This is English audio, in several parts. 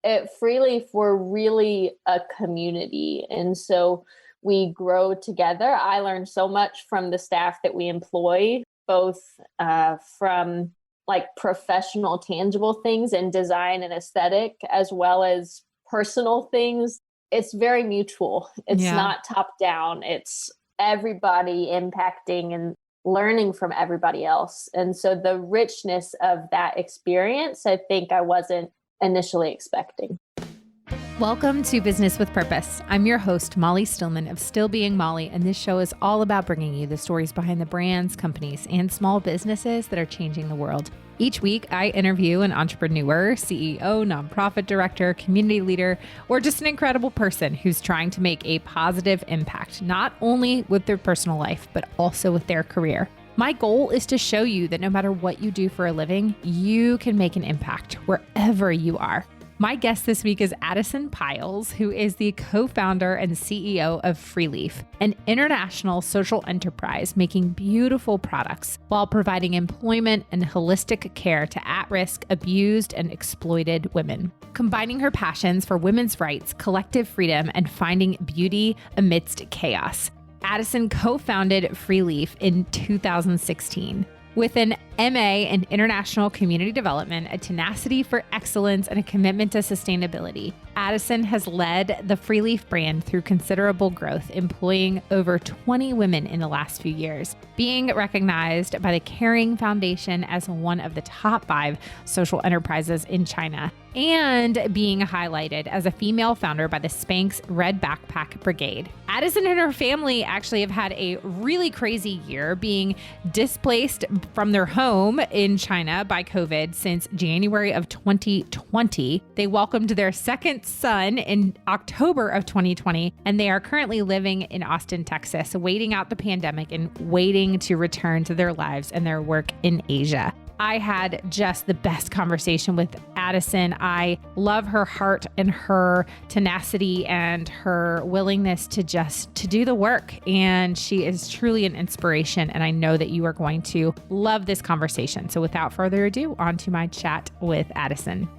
at Freeleaf, we're really a community. And so we grow together. I learned so much from the staff that we employ, both from like professional, tangible things and design and aesthetic, as well as personal things. It's very mutual. It's not top down. It's everybody impacting and learning from everybody else. And so the richness of that experience, I think I wasn't initially expecting. Welcome to Business with Purpose. I'm your host, Molly Stillman of Still Being Molly, and this show is all about bringing you the stories behind the brands, companies, and small businesses that are changing the world. Each week, I interview an entrepreneur, CEO, nonprofit director, community leader, or just an incredible person who's trying to make a positive impact, not only with their personal life, but also with their career. My goal is to show you that no matter what you do for a living, you can make an impact wherever you are. My guest this week is Adisyn Pyles, who is the co-founder and CEO of Freeleaf, an international social enterprise making beautiful products while providing employment and holistic care to at-risk, abused, and exploited women. Combining her passions for women's rights, collective freedom, and finding beauty amidst chaos, Adisyn co-founded Freeleaf in 2016. With an MA in International Community Development, a tenacity for excellence, and a commitment to sustainability, Adisyn has led the Freeleaf brand through considerable growth, employing over 20 women in the last few years, being recognized by the Caring Foundation as one of the top 5 social enterprises in China, and being highlighted as a female founder by the Spanx Red Backpack Brigade. Adisyn and her family actually have had a really crazy year, being displaced from their home in China by COVID since January of 2020. They welcomed their second son in October of 2020, and they are currently living in Austin, Texas, waiting out the pandemic and waiting to return to their lives and their work in Asia. I had just the best conversation with Adisyn. I love her heart and her tenacity and her willingness to do the work. And she is truly an inspiration. And I know that you are going to love this conversation. So without further ado, on to my chat with Adisyn.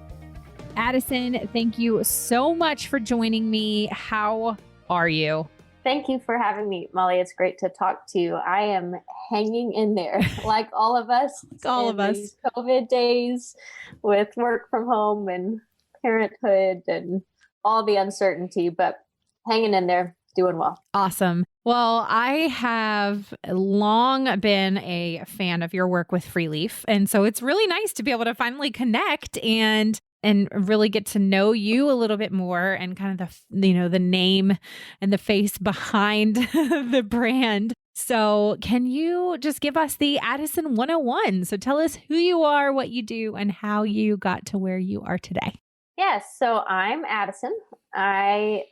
Adisyn, thank you so much for joining me. How are you? Thank you for having me, Molly. It's great to talk to you. I am hanging in there like all of us. These COVID days with work from home and parenthood and all the uncertainty, but hanging in there, doing well. Awesome. Well, I have long been a fan of your work with Freeleaf. And so it's really nice to be able to finally connect and really get to know you a little bit more and kind of the name and the face behind the brand. So can you just give us the Adisyn 101? So tell us who you are, what you do, and how you got to where you are today. Yes. So I'm Adisyn. I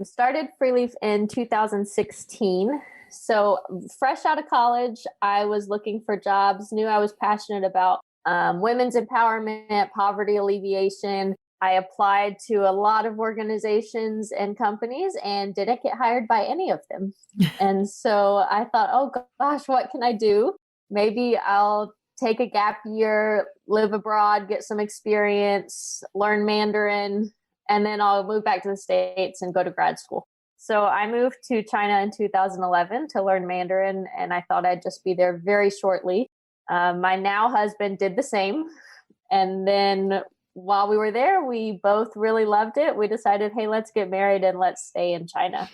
started Freeleaf in 2016. So fresh out of college, I was looking for jobs, knew I was passionate about women's empowerment, poverty alleviation. I applied to a lot of organizations and companies and didn't get hired by any of them. And so I thought, oh gosh, what can I do? Maybe I'll take a gap year, live abroad, get some experience, learn Mandarin, and then I'll move back to the States and go to grad school. So I moved to China in 2011 to learn Mandarin, and I thought I'd just be there very shortly. My now husband did the same. And then while we were there, we both really loved it. We decided, hey, let's get married and let's stay in China.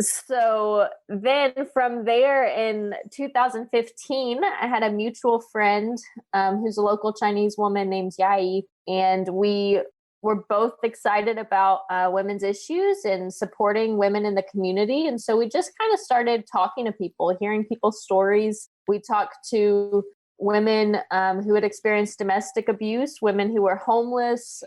So then from there in 2015, I had a mutual friend who's a local Chinese woman named Yai. And we were both excited about women's issues and supporting women in the community. And so we just kind of started talking to people, hearing people's stories. We talked to women who had experienced domestic abuse, women who were homeless.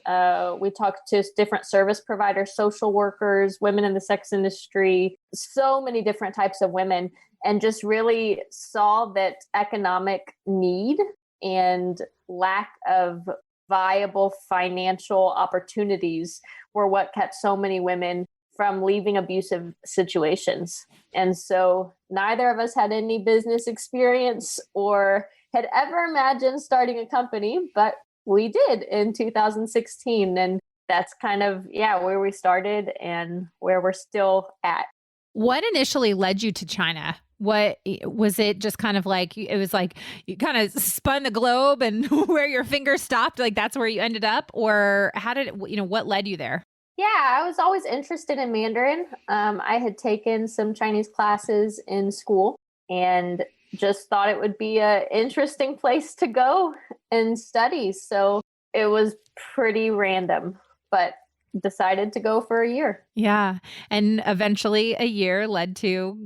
We talked to different service providers, social workers, women in the sex industry, so many different types of women, and just really saw that economic need and lack of viable financial opportunities were what kept so many women from leaving abusive situations. And so neither of us had any business experience or had ever imagined starting a company, but we did in 2016. And that's kind of, where we started and where we're still at. What initially led you to China? What was it just kind of like, it was like you kind of spun the globe and where your finger stopped, like that's where you ended up? Or how did it, what led you there? Yeah, I was always interested in Mandarin. I had taken some Chinese classes in school and just thought it would be an interesting place to go and study. So it was pretty random, but decided to go for a year. Yeah. And eventually a year led to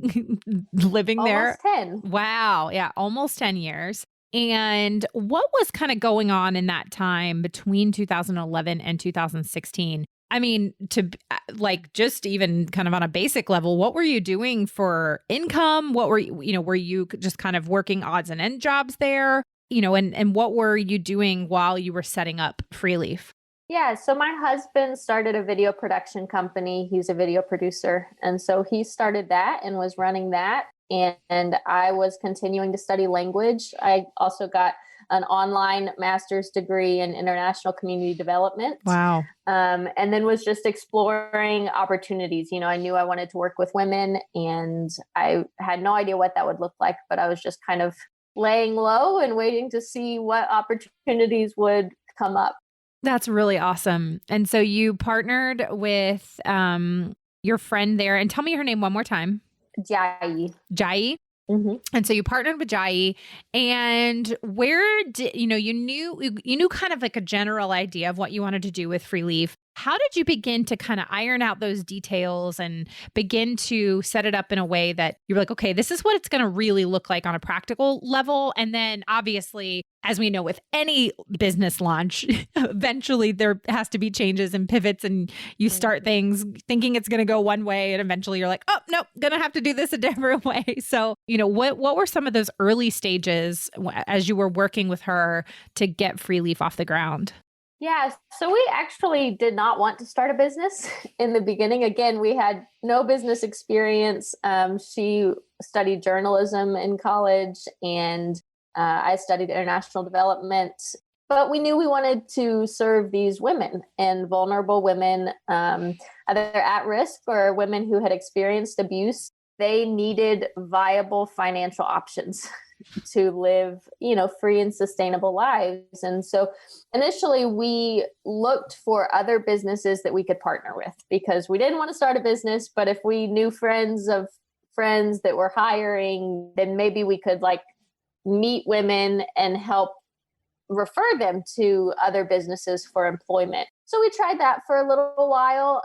living there. Almost 10. Wow. Yeah. Almost 10 years. And what was kind of going on in that time between 2011 and 2016? I mean, to like just even kind of on a basic level, what were you doing for income? What were you just kind of working odds and end jobs there? And what were you doing while you were setting up Freeleaf? Yeah, so my husband started a video production company. He's a video producer. And so he started that and was running that. And I was continuing to study language. I also got an online master's degree in international community development. Wow. And then was just exploring opportunities. I knew I wanted to work with women and I had no idea what that would look like, but I was just kind of laying low and waiting to see what opportunities would come up. That's really awesome. And so you partnered with your friend there, and tell me her name one more time. Jai. Jai. Mm-hmm. And so you partnered with Jai, and where did you knew kind of like a general idea of what you wanted to do with Freeleaf. How did you begin to kind of iron out those details and begin to set it up in a way that you were like, okay, this is what it's going to really look like on a practical level? And then obviously, as we know with any business launch, eventually there has to be changes and pivots, and you start things thinking it's going to go one way, and eventually you're like, oh, no, going to have to do this a different way. So, what were some of those early stages as you were working with her to get Freeleaf off the ground? Yeah, so we actually did not want to start a business in the beginning. Again, we had no business experience. She studied journalism in college, and I studied international development. But we knew we wanted to serve these women and vulnerable women, either at risk or women who had experienced abuse. They needed viable financial options to live, free and sustainable lives. And so initially we looked for other businesses that we could partner with because we didn't want to start a business, but if we knew friends of friends that were hiring, then maybe we could meet women and help refer them to other businesses for employment. So we tried that for a little while.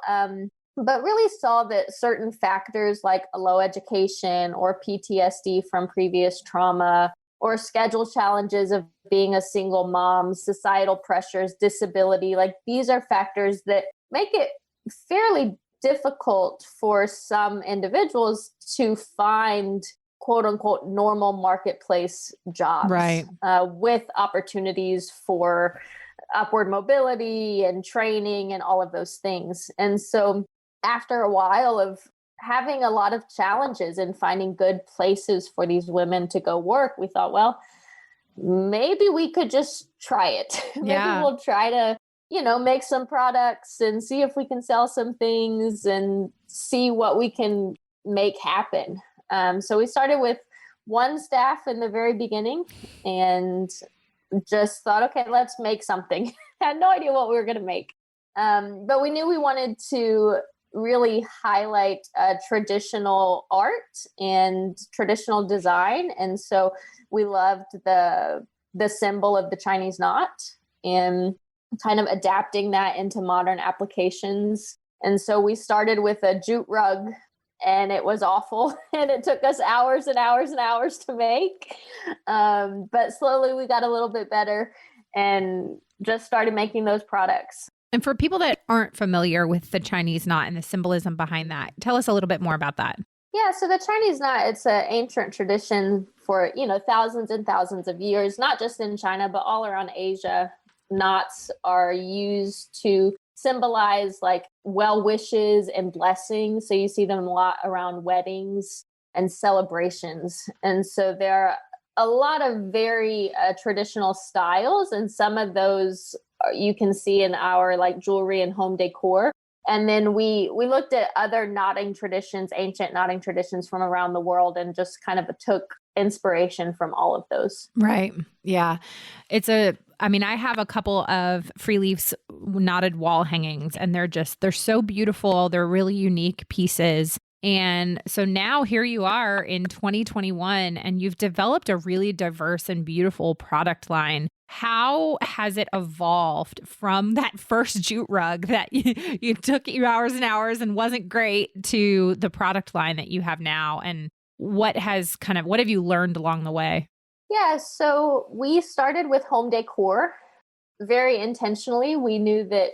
But really saw that certain factors like a low education or PTSD from previous trauma or schedule challenges of being a single mom, societal pressures, disability, these are factors that make it fairly difficult for some individuals to find quote unquote normal marketplace jobs, right, with opportunities for upward mobility and training and all of those things. And so after a while of having a lot of challenges in finding good places for these women to go work, we thought, well, maybe we could just try it. Maybe we'll try to, make some products and see if we can sell some things and see what we can make happen. So we started with one staff in the very beginning and just thought, okay, let's make something. Had no idea what we were going to make. But we knew we wanted to really highlight traditional art and traditional design. And so we loved the symbol of the Chinese knot and kind of adapting that into modern applications. And so we started with a jute rug, and it was awful. And it took us hours and hours and hours to make. But slowly we got a little bit better and just started making those products. And for people that aren't familiar with the Chinese knot and the symbolism behind that, tell us a little bit more about that. Yeah, so the Chinese knot, it's an ancient tradition for, thousands and thousands of years, not just in China, but all around Asia. Knots are used to symbolize well wishes and blessings. So you see them a lot around weddings and celebrations. And so they're a lot of very traditional styles. And some of those you can see in our like jewelry and home decor. And then we looked at other knotting traditions, ancient knotting traditions from around the world, and just kind of took inspiration from all of those. Right. Yeah. I have a couple of Freeleaf's knotted wall hangings, and they're so beautiful. They're really unique pieces. And so now here you are in 2021, and you've developed a really diverse and beautiful product line. How has it evolved from that first jute rug that you took you hours and hours and wasn't great to the product line that you have now? And what have you learned along the way? Yeah, so we started with home decor very intentionally. We knew that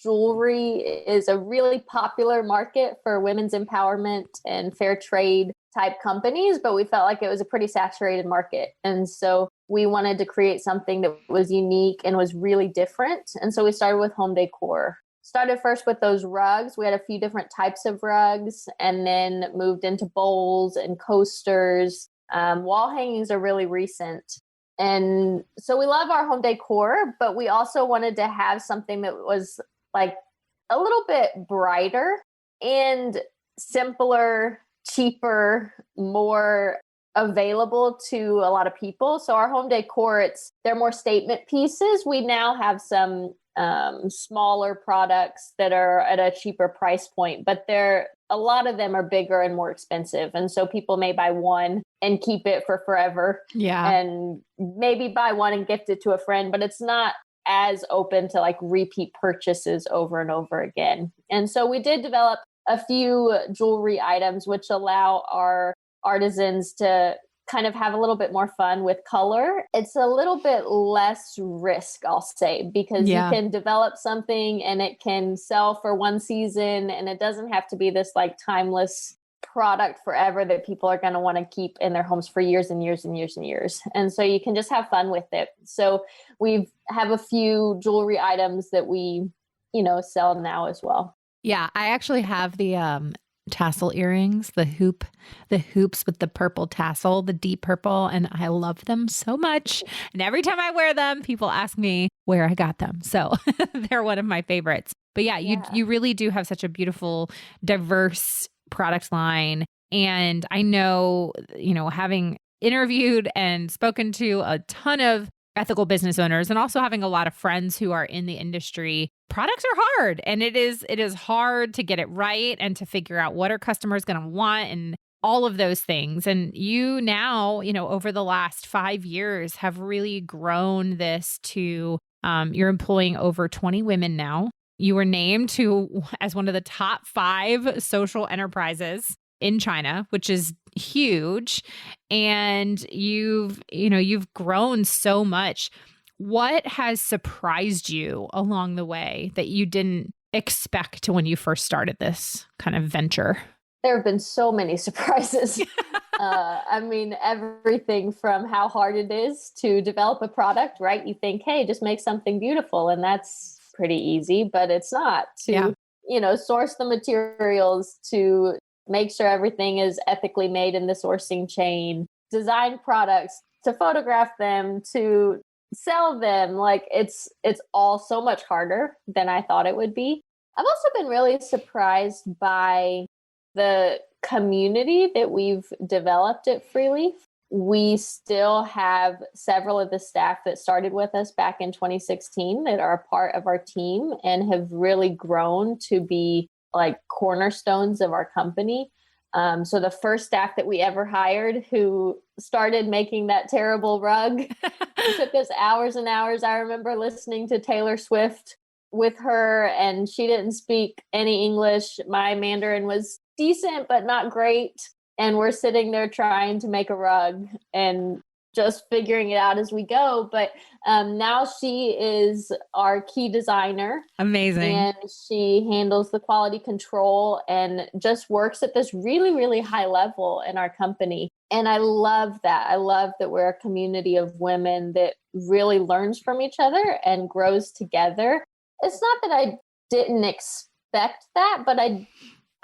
jewelry is a really popular market for women's empowerment and fair trade type companies, but we felt like it was a pretty saturated market. And so we wanted to create something that was unique and was really different. And so we started with home decor. Started first with those rugs. We had a few different types of rugs, and then moved into bowls and coasters. Wall hangings are really recent. And so we love our home decor, but we also wanted to have something that was like a little bit brighter and simpler, cheaper, more available to a lot of people. So our home decor, they're more statement pieces. We now have some smaller products that are at a cheaper price point, but a lot of them are bigger and more expensive. And so people may buy one and keep it for forever. Yeah. And maybe buy one and gift it to a friend, but it's not as open to like repeat purchases over and over again. And so we did develop a few jewelry items which allow our artisans to kind of have a little bit more fun with color. It's a little bit less risk, I'll say, because you can develop something and it can sell for one season, and it doesn't have to be this like timeless product forever that people are going to want to keep in their homes for years and years and years and years. And so you can just have fun with it. So we have a few jewelry items that we, sell now as well. Yeah, I actually have the tassel earrings, the hoops with the purple tassel, the deep purple, and I love them so much. And every time I wear them, people ask me where I got them. So they're one of my favorites. But yeah, you really do have such a beautiful, diverse product line. And I know, having interviewed and spoken to a ton of ethical business owners, and also having a lot of friends who are in the industry, products are hard, and it is hard to get it right and to figure out what our customers going to want and all of those things. And you now, over the last 5 years have really grown this to, you're employing over 20 women now. You were named as one of the top 5 social enterprises in China, which is huge. And you've grown so much. What has surprised you along the way that you didn't expect when you first started this kind of venture? There have been so many surprises. Everything from how hard it is to develop a product, right? You think, hey, just make something beautiful, and that's pretty easy, but it's not. Source the materials, to make sure everything is ethically made in the sourcing chain, design products, to photograph them, to sell them. Like it's all so much harder than I thought it would be. I've also been really surprised by the community that we've developed at Freeleaf. We still have several of the staff that started with us back in 2016 that are a part of our team and have really grown to be like cornerstones of our company. So the first staff that we ever hired who started making that terrible rug, it took us hours and hours. I remember listening to Taylor Swift with her, and she didn't speak any English. My Mandarin was decent, but not great. And we're sitting there trying to make a rug and just figuring it out as we go. But now she is our key designer. Amazing. And she handles the quality control and just works at this really, really high level in our company. And I love that. I love that we're a community of women that really learns from each other and grows together. It's not that I didn't expect that, but I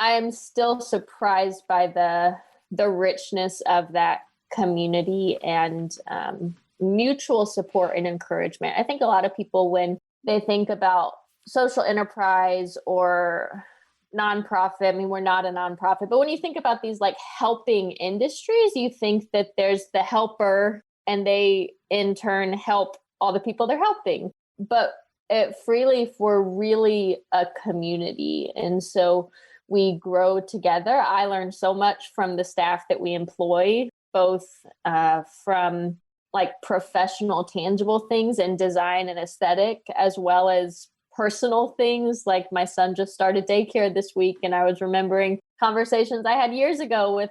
am still surprised by the richness of that community and mutual support and encouragement. I think a lot of people, when they think about social enterprise or nonprofit, I mean, we're not a nonprofit, but when you think about these like helping industries, you think that there's the helper and they in turn help all the people they're helping. But at Freeleaf, we're really a community. And so we grow together. I learned so much from the staff that we employ, both from like professional, tangible things and design and aesthetic, as well as personal things. Like my son just started daycare this week, and I was remembering conversations I had years ago with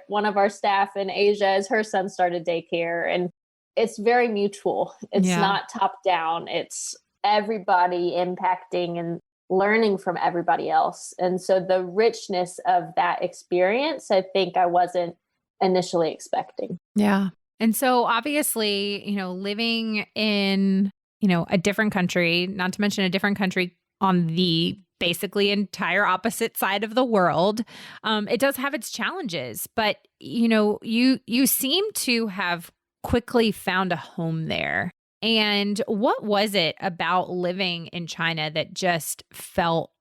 one of our staff in Asia as her son started daycare. And it's very mutual. It's not top down. It's everybody impacting and learning from everybody else. And so the richness of that experience, I think I wasn't initially expecting. Yeah. And so obviously, living in, a different country, not to mention a different country on the basically entire opposite side of the world, it does have its challenges. But, you seem to have quickly found a home there. And what was it about living in China that just felt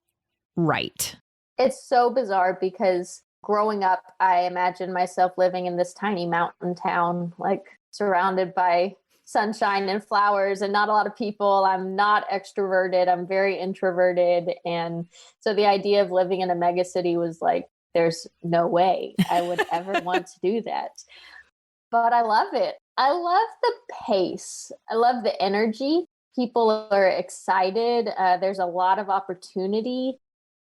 right? It's so bizarre because growing up, I imagined myself living in this tiny mountain town, like surrounded by sunshine and flowers and not a lot of people. I'm not extroverted. I'm very introverted. And so the idea of living in a mega city was like, there's no way I would ever want to do that. But I love it. I love the pace. I love the energy. People are excited. There's a lot of opportunity.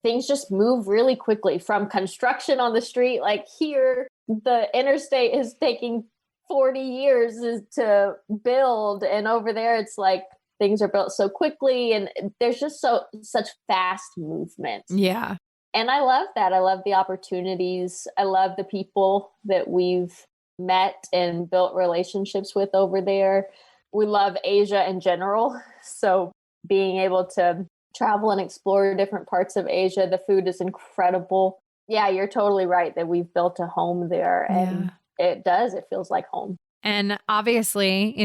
Things just move really quickly from construction on the street. Like here, the interstate is taking 40 years to build. And over there, it's like things are built so quickly. And there's just such fast movement. Yeah. And I love that. I love the opportunities. I love the people that we've met and built relationships with over there. We love Asia in general. So being able to travel and explore different parts of Asia, the food is incredible. Yeah, you're totally right that we've built a home there. And it feels like home. And obviously,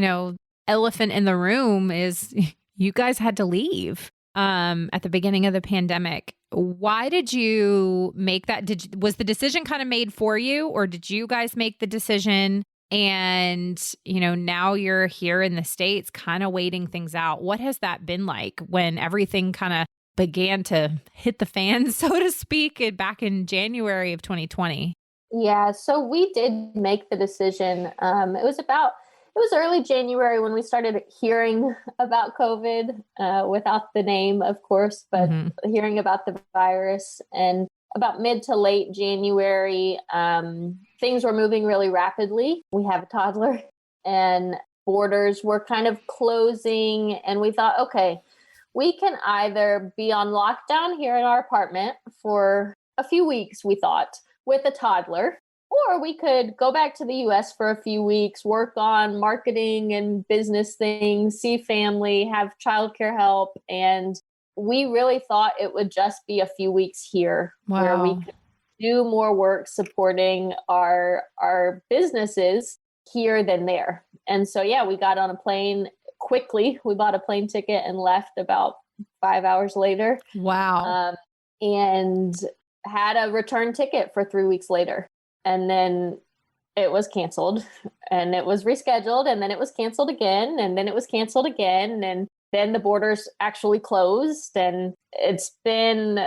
elephant in the room is you guys had to leave at the beginning of the pandemic. Why did you make that? Was the decision kind of made for you, or did you guys make the decision? And, now you're here in the States kind of waiting things out. What has that been like when everything kind of began to hit the fan, so to speak, back in January of 2020? Yeah, so we did make the decision. It was early January when we started hearing about COVID, without the name, of course, but hearing about the virus. And about mid to late January, things were moving really rapidly. We have a toddler and borders were kind of closing. And we thought, okay, we can either be on lockdown here in our apartment for a few weeks, we thought, with a toddler, or we could go back to the US for a few weeks, work on marketing and business things, see family, have childcare help. And we really thought it would just be a few weeks here where we could do more work supporting our businesses here than there. And so, yeah, we got on a plane quickly. We bought a plane ticket and left about 5 hours later. Wow. And had a return ticket for 3 weeks later. And then it was canceled and it was rescheduled and then it was canceled again and then it was canceled again. And then the borders actually closed and it's been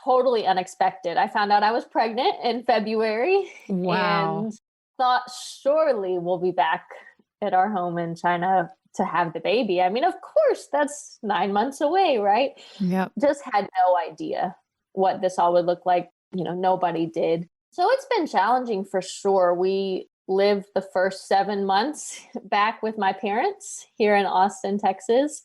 totally unexpected. I found out I was pregnant in February. Wow. And thought surely we'll be back at our home in China to have the baby. I mean, of course, that's 9 months away, right? Yep. Just had no idea what this all would look like. Nobody did. So it's been challenging for sure. We lived the first 7 months back with my parents here in Austin, Texas,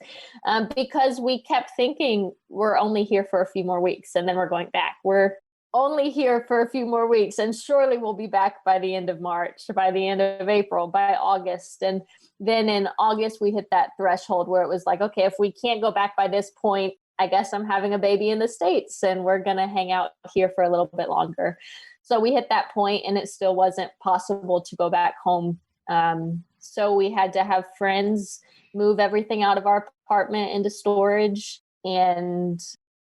because we kept thinking we're only here for a few more weeks and then we're going back. We're only here for a few more weeks and surely we'll be back by the end of March, by the end of April, by August. And then in August, we hit that threshold where it was like, okay, if we can't go back by this point, I guess I'm having a baby in the States and we're going to hang out here for a little bit longer. So we hit that point and it still wasn't possible to go back home. So we had to have friends move everything out of our apartment into storage and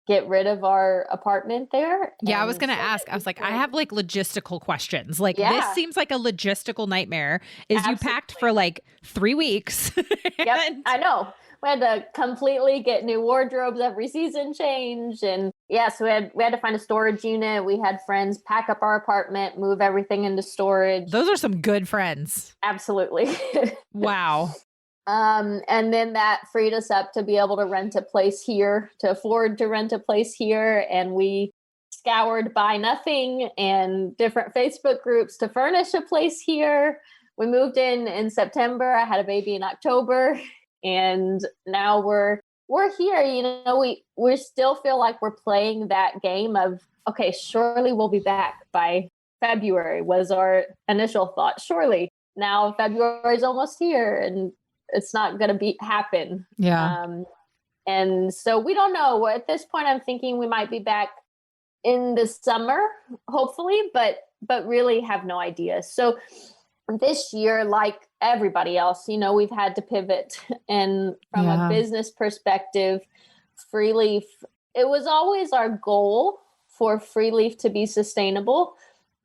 get rid of our apartment there. Yeah, I was going to ask. I was like, I have like logistical questions. Like this seems like a logistical nightmare. Is Absolutely. You packed for like 3 weeks. Yep, I know. We had to completely get new wardrobes every season change. And so we had to find a storage unit. We had friends pack up our apartment, move everything into storage. Those are some good friends. Absolutely. Wow. And then that freed us up to be able to rent a place here, to afford to rent a place here. And we scoured Buy Nothing and different Facebook groups to furnish a place here. We moved in September. I had a baby in October. And now we're here. You know, we still feel like we're playing that game of, okay, surely we'll be back by February was our initial thought. Surely now February is almost here and it's not going to happen. Yeah. And so we don't know. At this point, I'm thinking we might be back in the summer, hopefully, but really have no idea. So this year, like everybody else, you know, we've had to pivot. And from a business perspective, Freeleaf, it was always our goal for Freeleaf to be sustainable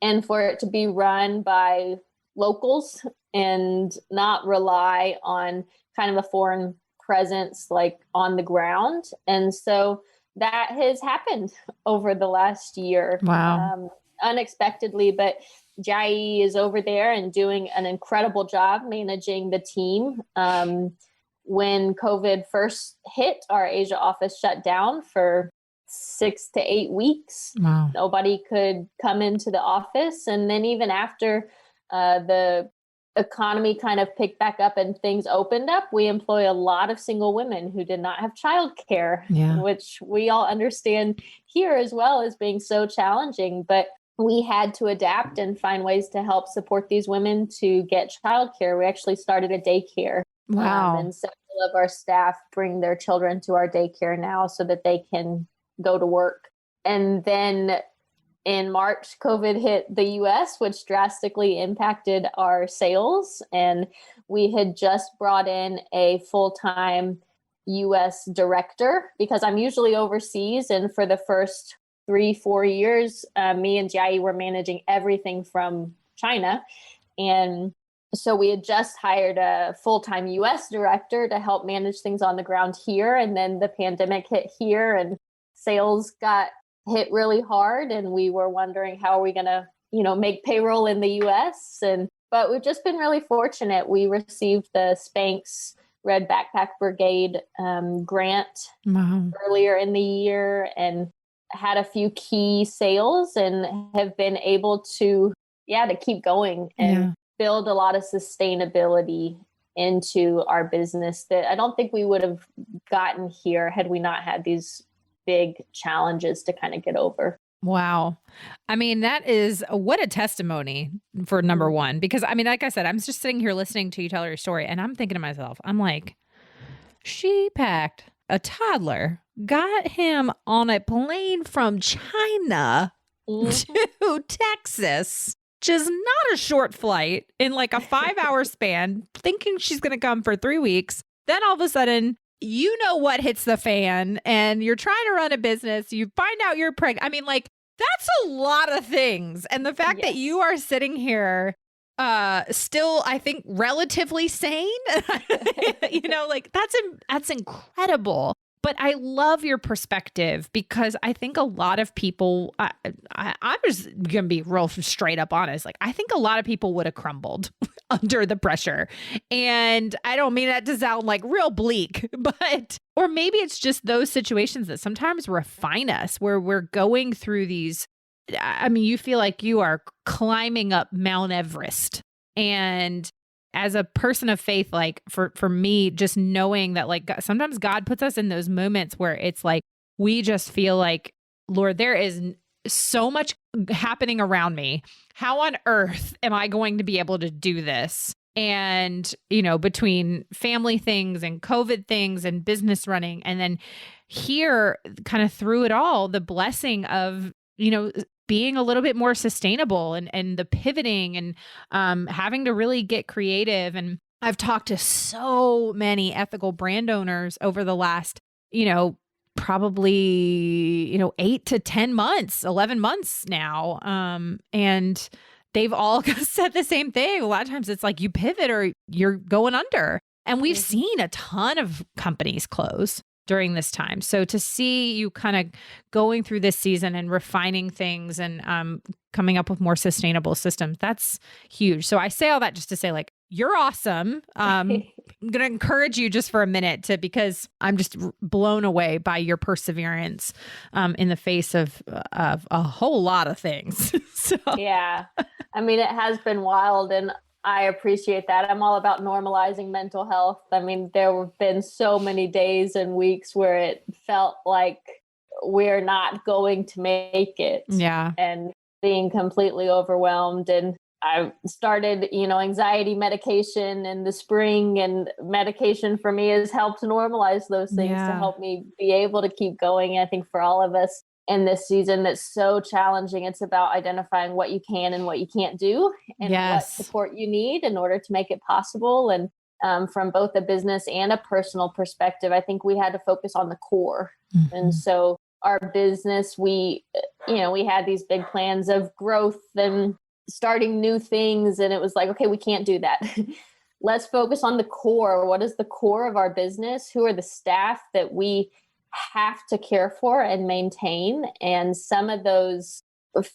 and for it to be run by locals and not rely on kind of a foreign presence like on the ground. And so that has happened over the last year. Wow. Unexpectedly, but Jai is over there and doing an incredible job managing the team. When COVID first hit, our Asia office shut down for 6 to 8 weeks. Wow. Nobody could come into the office. And then even after the economy kind of picked back up and things opened up, we employ a lot of single women who did not have childcare, which we all understand here as well as being so challenging. But we had to adapt and find ways to help support these women to get childcare. We actually started a daycare. Wow. And several of our staff bring their children to our daycare now so that they can go to work. And then in March, COVID hit the US, which drastically impacted our sales. And we had just brought in a full-time US director because I'm usually overseas. And for the first 3-4 years, me and Jai were managing everything from China. And so we had just hired a full-time US director to help manage things on the ground here. And then the pandemic hit here and sales got hit really hard. And we were wondering, how are we going to, make payroll in the US? But we've just been really fortunate. We received the Spanx Red Backpack Brigade grant earlier in the year and had a few key sales and have been able to keep going and build a lot of sustainability into our business that I don't think we would have gotten here had we not had these big challenges to kind of get over. Wow. I mean, that is what a testimony for number one, because I mean, like I said, I'm just sitting here listening to you tell your story and I'm thinking to myself, I'm like, she packed a toddler, got him on a plane from China to Texas, which is not a short flight, in like a 5-hour span, thinking she's going to come for 3 weeks. Then all of a sudden, you know what hits the fan and you're trying to run a business. You find out you're pregnant. I mean, like, that's a lot of things. And the fact that you are sitting here still, I think, relatively sane, like that's incredible. But I love your perspective because I think a lot of people, I'm just going to be real straight up honest. Like, I think a lot of people would have crumbled under the pressure. And I don't mean that to sound like real bleak, or maybe it's just those situations that sometimes refine us where we're going through these. I mean, you feel like you are climbing up Mount Everest. And as a person of faith, like for me, just knowing that like sometimes God puts us in those moments where it's like, we just feel like, Lord, there is so much happening around me. How on earth am I going to be able to do this? And, between family things and COVID things and business running, and then here kind of through it all, the blessing of, being a little bit more sustainable and the pivoting and having to really get creative. And I've talked to so many ethical brand owners over the last, probably, 8 to 10 months, 11 months now. And they've all said the same thing. A lot of times it's like you pivot or you're going under. And we've seen a ton of companies close during this time. So to see you kind of going through this season and refining things and coming up with more sustainable systems, that's huge. So I say all that just to say, like, you're awesome. I'm going to encourage you just for a minute because I'm just blown away by your perseverance in the face of a whole lot of things. So. Yeah. I mean, it has been wild, and I appreciate that. I'm all about normalizing mental health. I mean, there have been so many days and weeks where it felt like we're not going to make it. Yeah. And being completely overwhelmed. And I started, anxiety medication in the spring, and medication for me has helped normalize those things to help me be able to keep going. I think for all of us in this season that's so challenging, it's about identifying what you can and what you can't do, and what support you need in order to make it possible. And from both a business and a personal perspective, I think we had to focus on the core. And so our business, we had these big plans of growth and starting new things. And it was like, okay, we can't do that. Let's focus on the core. What is the core of our business? Who are the staff that we have to care for and maintain? And some of those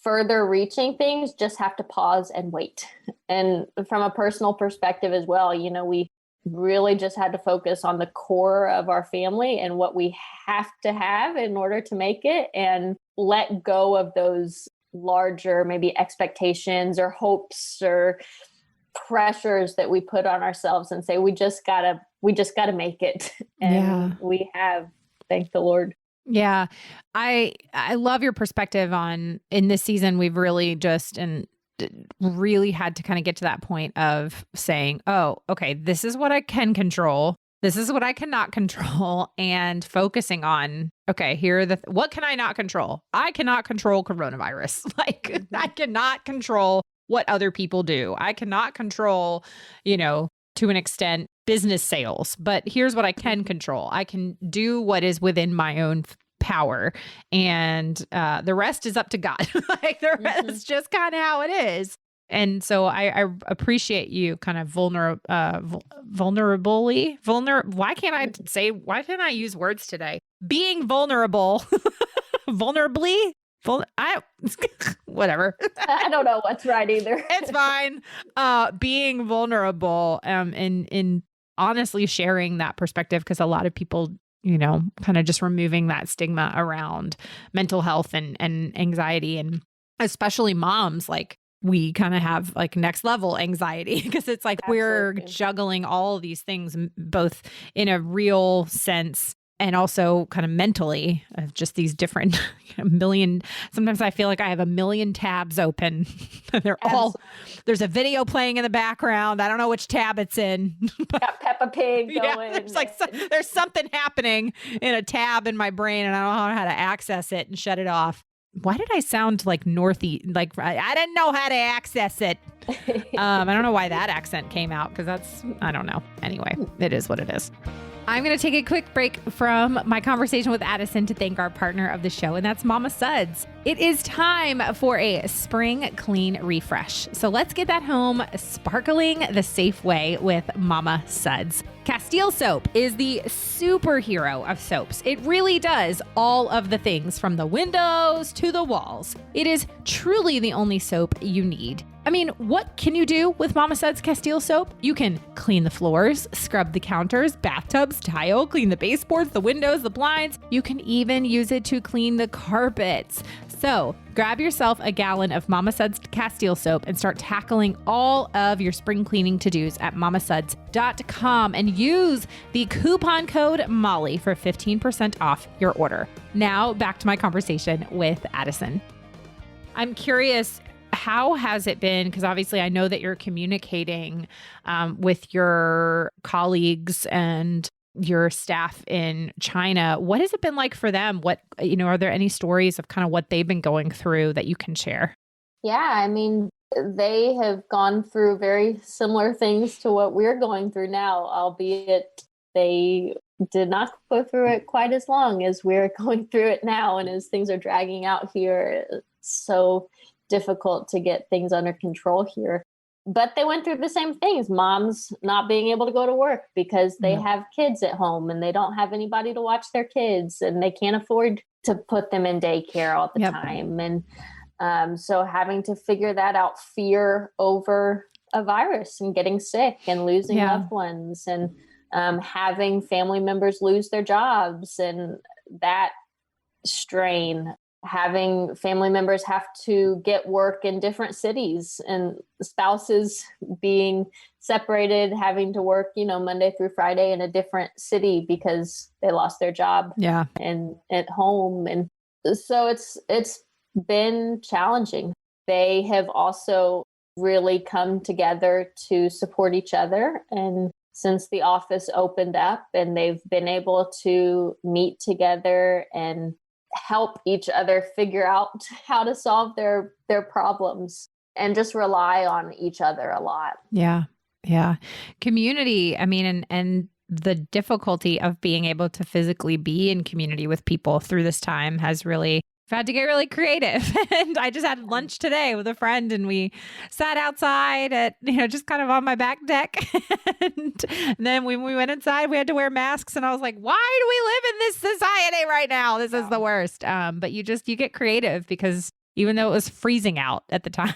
further reaching things just have to pause and wait. And from a personal perspective as well, we really just had to focus on the core of our family and what we have to have in order to make it, and let go of those larger maybe expectations or hopes or pressures that we put on ourselves, and say, we just gotta make it. And we have, thank the Lord. Yeah. I love your perspective in this season. We've really really had to kind of get to that point of saying, oh, okay, this is what I can control. This is what I cannot control, and focusing on, okay, here are what can I not control? I cannot control coronavirus. I cannot control what other people do. I cannot control, to an extent, business sales, but here's what I can control. I can do what is within my own power, and the rest is up to God. The rest is just kind of how it is. And so I appreciate you kind of vulnerably. Why can't I use words today? Being vulnerable, vulnerably. Whatever. I don't know what's right either. It's fine. Being vulnerable, in honestly sharing that perspective, because a lot of people, kind of just removing that stigma around mental health and anxiety, and especially moms, we kind of have next level anxiety, because it's like we're juggling all of these things, both in a real sense and also kind of mentally, just these different million. Sometimes I feel like I have a million tabs open. They're all, there's a video playing in the background. I don't know which tab it's in. Got Peppa Pig going. There's something happening in a tab in my brain, and I don't know how to access it and shut it off. Why did I sound like Northy? I didn't know how to access it. I don't know why that accent came out, because I don't know. Anyway, it is what it is. I'm going to take a quick break from my conversation with Adisyn to thank our partner of the show, and that's Mama Suds. It is time for a spring clean refresh. So let's get that home sparkling the safe way with Mama Suds. Castile soap is the superhero of soaps. It really does all of the things from the windows to the walls. It is truly the only soap you need. I mean, what can you do with Mama Suds Castile soap? You can clean the floors, scrub the counters, bathtubs, tile, clean the baseboards, the windows, the blinds. You can even use it to clean the carpets. So grab yourself a gallon of Mama Suds Castile soap and start tackling all of your spring cleaning to-dos at mamasuds.com and use the coupon code Molly for 15% off your order. Now back to my conversation with Adisyn. I'm curious, how has it been? Because obviously I know that you're communicating with your colleagues and your staff in China. What has it been like for them? What, are there any stories of kind of what they've been going through that you can share? Yeah, I mean, they have gone through very similar things to what we're going through now, albeit they did not go through it quite as long as we're going through it now. And as things are dragging out here, it's so difficult to get things under control here. But they went through the same things. Moms not being able to go to work because they have kids at home and they don't have anybody to watch their kids and they can't afford to put them in daycare all the time. And so having to figure that out, fear over a virus and getting sick and losing loved ones, and having family members lose their jobs, and that strain, having family members have to get work in different cities, and spouses being separated, having to work, Monday through Friday in a different city because they lost their job and at home. And so it's been challenging. They have also really come together to support each other. And since the office opened up, and they've been able to meet together and help each other figure out how to solve their problems and just rely on each other a lot. Yeah. Yeah. Community, I mean, and the difficulty of being able to physically be in community with people through this time has really had to get really creative. And I just had lunch today with a friend, and we sat outside at, just kind of on my back deck. And then when we went inside, we had to wear masks. And I was like, why do we live in this society right now? This is the worst. But you get creative, because even though it was freezing out at the time,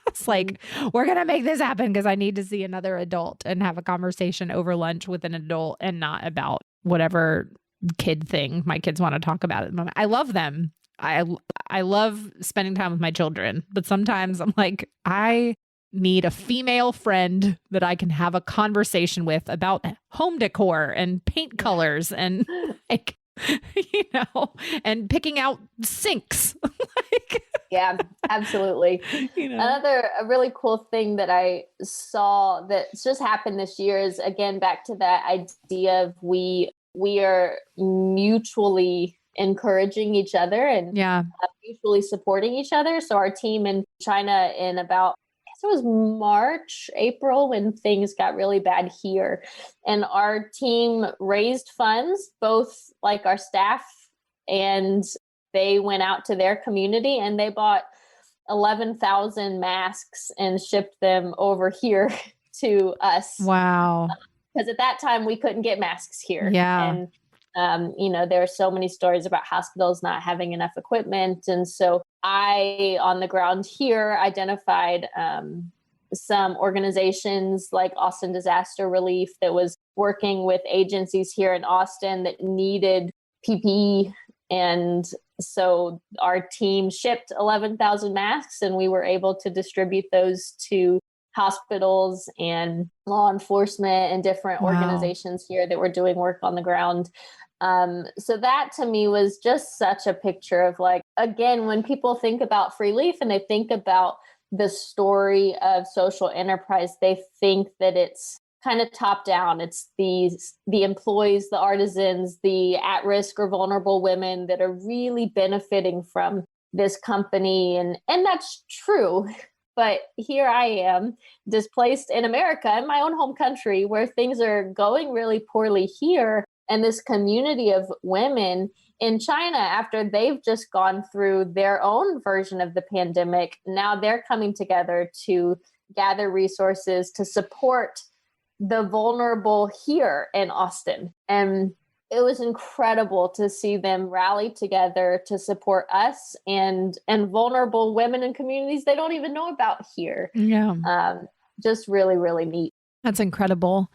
it's like, we're going to make this happen because I need to see another adult and have a conversation over lunch with an adult and not about whatever kid thing my kids want to talk about at the moment. I love them. I love spending time with my children, but sometimes I'm like, I need a female friend that I can have a conversation with about home decor and paint colors and and picking out sinks. Yeah, absolutely. A really cool thing that I saw that's just happened this year is, again, back to that idea of we are mutually encouraging each other and mutually supporting each other. So our team in China, in about, I guess it was March, April, when things got really bad here, and our team raised funds, both like our staff, and they went out to their community and they bought 11,000 masks and shipped them over here to us. Wow. Because at that time we couldn't get masks here. Yeah. And there are so many stories about hospitals not having enough equipment. And so I, on the ground here, identified some organizations like Austin Disaster Relief that was working with agencies here in Austin that needed PPE. And so our team shipped 11,000 masks, and we were able to distribute those to hospitals and law enforcement and different organizations here that were doing work on the ground. So that to me was just such a picture of, like, again, when people think about Freeleaf and they think about the story of social enterprise, they think that it's kind of top down. It's the employees, the artisans, the at-risk or vulnerable women that are really benefiting from this company. And that's true. But here I am, displaced in America, in my own home country, where things are going really poorly here. And this community of women in China, after they've just gone through their own version of the pandemic, now they're coming together to gather resources to support the vulnerable here in Austin. And it was incredible to see them rally together to support us and vulnerable women in communities they don't even know about here. Yeah. Just really, really neat. That's incredible.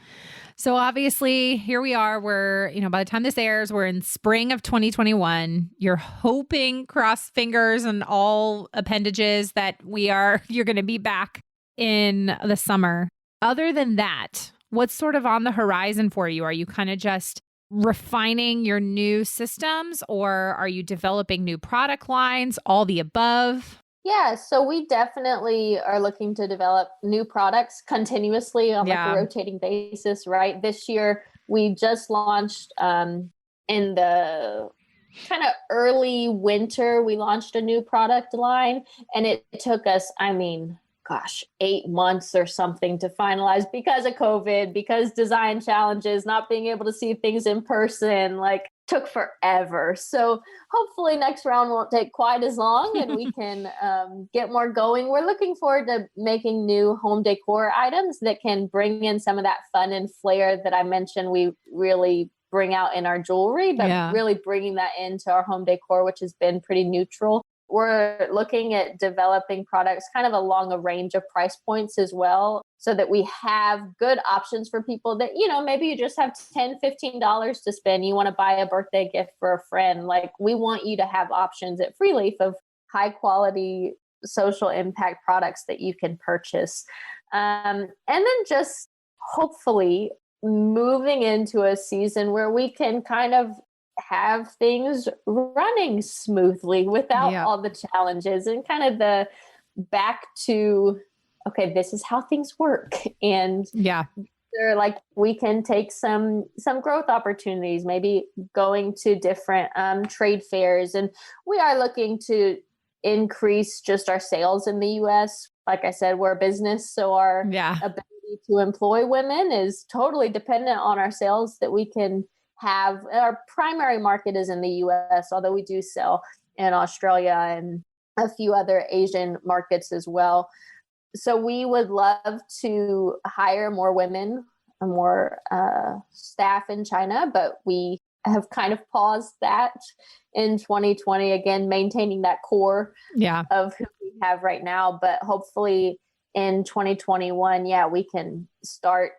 So obviously here we are, we're, by the time this airs, we're in spring of 2021. You're hoping, cross fingers and all appendages, that you're going to be back in the summer. Other than that, what's sort of on the horizon for you? Are you kind of just refining your new systems, or are you developing new product lines, all the above? Yeah, so we definitely are looking to develop new products continuously on like a rotating basis, right? This year, we just launched in the kind of early winter. We launched a new product line, and it took us, 8 months or something to finalize because of COVID, because design challenges, not being able to see things in person, like took forever. So hopefully next round won't take quite as long and we can get more going. We're looking forward to making new home decor items that can bring in some of that fun and flair that I mentioned we really bring out in our jewelry, but really bringing that into our home decor, which has been pretty neutral. We're looking at developing products kind of along a range of price points as well, so that we have good options for people that, maybe you just have $10, $15 to spend. You want to buy a birthday gift for a friend. Like, we want you to have options at Freeleaf of high quality social impact products that you can purchase. And then just hopefully moving into a season where we can kind of have things running smoothly without all the challenges, and kind of the back to, okay, this is how things work. And they're like, we can take some growth opportunities, maybe going to different trade fairs. And we are looking to increase just our sales in the US. Like I said, we're a business, so our ability to employ women is totally dependent on our sales that we can have. Our primary market is in the US, although we do sell in Australia and a few other Asian markets as well. So we would love to hire more women, more staff in China, but we have kind of paused that in 2020, again, maintaining that core of who we have right now. But hopefully in 2021, we can start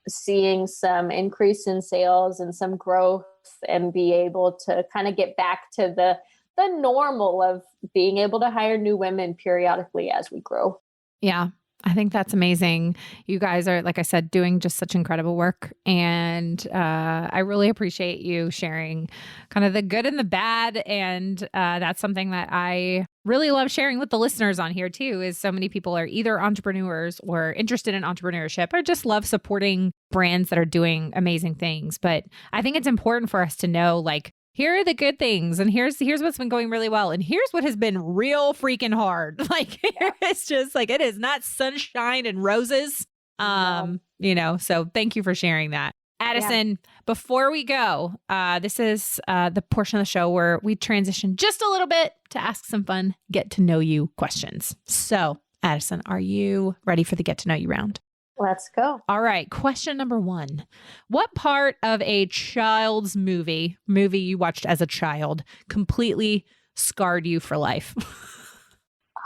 seeing some increase in sales and some growth, and be able to kind of get back to the normal of being able to hire new women periodically as we grow. Yeah. I think that's amazing. You guys are, like I said, doing just such incredible work. And I really appreciate you sharing kind of the good and the bad. And that's something that I really love sharing with the listeners on here too, is so many people are either entrepreneurs or interested in entrepreneurship, or just love supporting brands that are doing amazing things. But I think it's important for us to know, like, here are the good things, and here's what's been going really well, and here's what has been real freaking hard. Like, it's just like, it is not sunshine and roses. So thank you for sharing that. Adisyn, before we go, this is the portion of the show where we transition just a little bit to ask some fun get to know you questions. So, Adisyn, are you ready for the get to know you round? Let's go. All right. Question number 1. What part of a child's movie you watched as a child completely scarred you for life?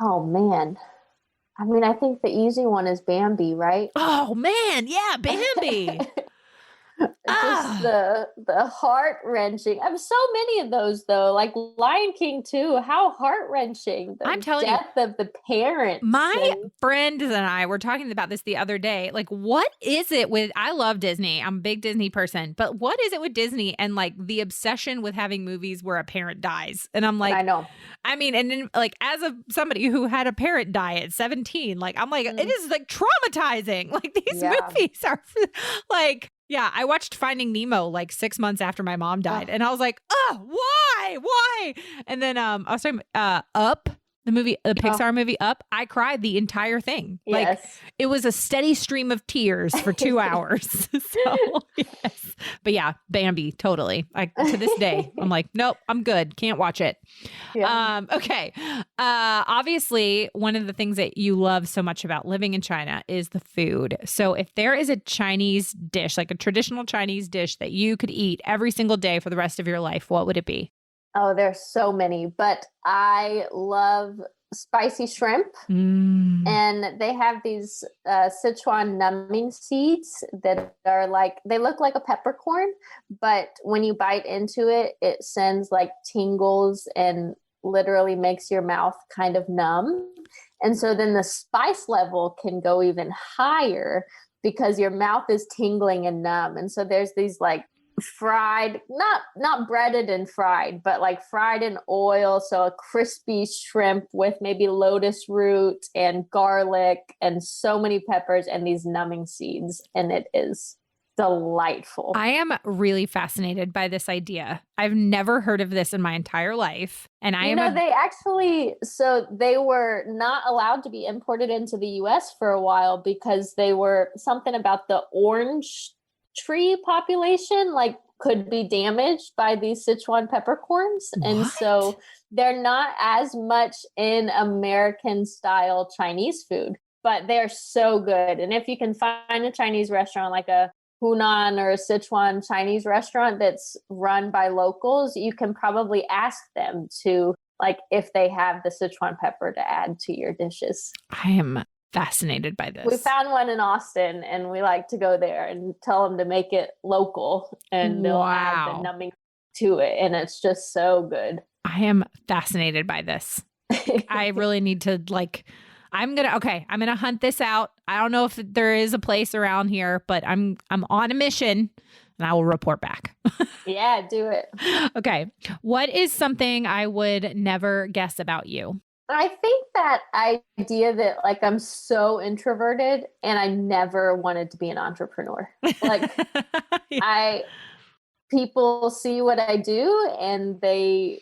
Oh, man. I think the easy one is Bambi, right? Oh, man. Yeah, Bambi. Just the heart-wrenching. I have so many of those, though, like Lion King too. How heart-wrenching. I'm telling you, death of the parents. My friends and I were talking about this the other day. Like, what is it with, I love Disney. I'm a big Disney person, but what is it with Disney and like the obsession with having movies where a parent dies? And I'm like, I know. And then, like, as somebody who had a parent die at 17, like, I'm like, it is like traumatizing. Like, these movies are like, I watched Finding Nemo like 6 months after my mom died. And I was like, why? And then I was talking Up, the movie, the Pixar movie Up. I cried the entire thing. Like, it was a steady stream of tears for 2 hours. So, yes. But Bambi, totally. To this day, I'm like, nope, I'm good. Can't watch it. Okay. Obviously, one of the things that you love so much about living in China is the food. So if there is a Chinese dish, like a traditional Chinese dish that you could eat every single day for the rest of your life, what would it be? Oh, there's so many, but I love spicy shrimp. And they have these Sichuan numbing seeds that are like, they look like a peppercorn, but when you bite into it, it sends like tingles and literally makes your mouth kind of numb. And so then the spice level can go even higher because your mouth is tingling and numb. And so there's these like fried, not breaded and fried, but like fried in oil. So a crispy shrimp with maybe lotus root and garlic and so many peppers and these numbing seeds. And it is delightful. I am really fascinated by this idea. I've never heard of this in my entire life. And they were not allowed to be imported into the US for a while because they were something about the orange tree population, like could be damaged by these Sichuan peppercorns. What? And so they're not as much in American style Chinese food, but they're so good. And if you can find a Chinese restaurant, like a Hunan or a Sichuan Chinese restaurant that's run by locals, you can probably ask them to, like, if they have the Sichuan pepper to add to your dishes. I am fascinated by this. We found one in Austin and we like to go there and tell them to make it local and they'll add the numbing to it. And it's just so good. I am fascinated by this. I really need to I'm going to hunt this out. I don't know if there is a place around here, but I'm on a mission and I will report back. Yeah, do it. Okay. What is something I would never guess about you? I think that idea that I'm so introverted and I never wanted to be an entrepreneur. Yeah. People see what I do and they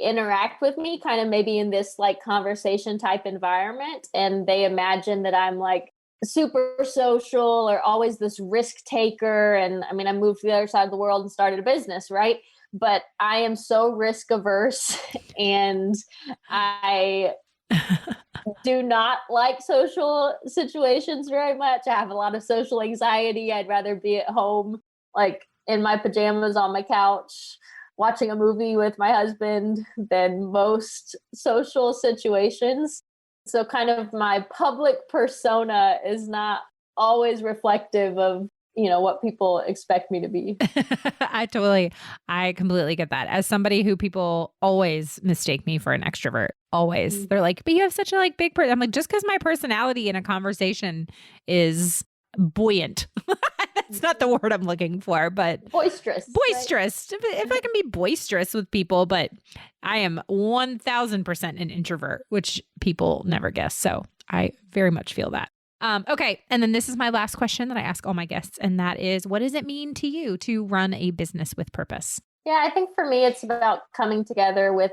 interact with me kind of maybe in this conversation type environment. And they imagine that I'm super social or always this risk taker. And I mean, I moved to the other side of the world and started a business, right? But I am so risk averse and I do not like social situations very much. I have a lot of social anxiety. I'd rather be at home, in my pajamas on my couch, watching a movie with my husband than most social situations. So kind of my public persona is not always reflective of, what people expect me to be. I completely get that. As somebody who people always mistake me for an extrovert, always. Mm-hmm. They're like, but you have such a big person. I'm like, just because my personality in a conversation is buoyant. That's not the word I'm looking for, but boisterous. Boisterous. Right? If I can be boisterous with people, but I am 1000% an introvert, which people never guess. So I very much feel that. Okay. And then this is my last question that I ask all my guests. And that is, what does it mean to you to run a business with purpose? Yeah, I think for me, it's about coming together with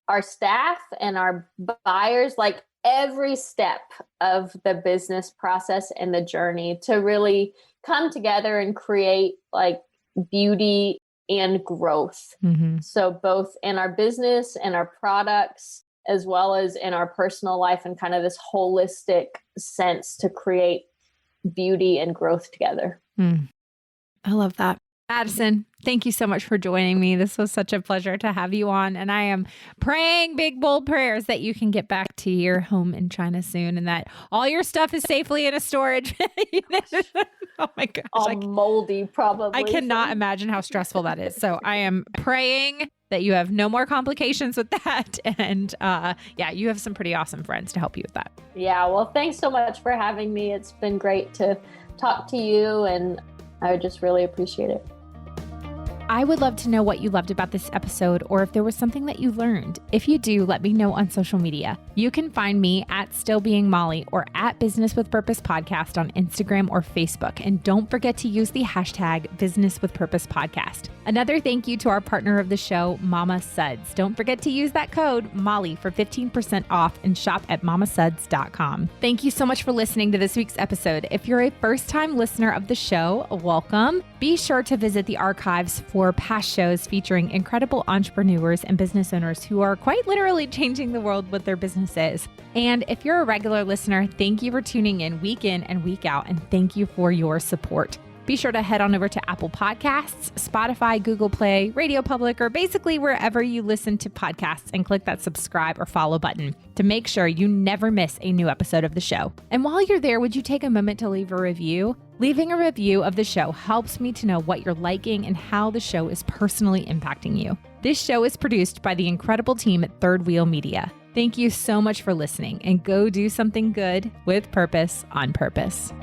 our staff and our buyers, every step of the business process and the journey to really come together and create beauty and growth. Mm-hmm. So both in our business and our products, as well as in our personal life and kind of this holistic sense to create beauty and growth together. I love that. Adisyn, thank you so much for joining me. This was such a pleasure to have you on. And I am praying big, bold prayers that you can get back to your home in China soon and that all your stuff is safely in a storage. Oh my gosh. All moldy, probably. I cannot imagine how stressful that is. So I am praying that you have no more complications with that. And you have some pretty awesome friends to help you with that. Yeah. Well, thanks so much for having me. It's been great to talk to you and I would just really appreciate it. I would love to know what you loved about this episode or if there was something that you learned. If you do, let me know on social media. You can find me at Still Being Molly or at Business with Purpose Podcast on Instagram or Facebook. And don't forget to use the hashtag Business with Purpose Podcast. Another thank you to our partner of the show, Mama Suds. Don't forget to use that code Molly for 15% off and shop at mamasuds.com. Thank you so much for listening to this week's episode. If you're a first-time listener of the show, welcome. Be sure to visit the archives for past shows featuring incredible entrepreneurs and business owners who are quite literally changing the world with their businesses. And if you're a regular listener, thank you for tuning in and week out, and thank you for your support. Be sure to head on over to Apple Podcasts, Spotify, Google Play, Radio Public, or basically wherever you listen to podcasts and click that subscribe or follow button to make sure you never miss a new episode of the show. And while you're there, would you take a moment to leave a review? Leaving a review of the show helps me to know what you're liking and how the show is personally impacting you. This show is produced by the incredible team at Third Wheel Media. Thank you so much for listening, and go do something good with purpose on purpose.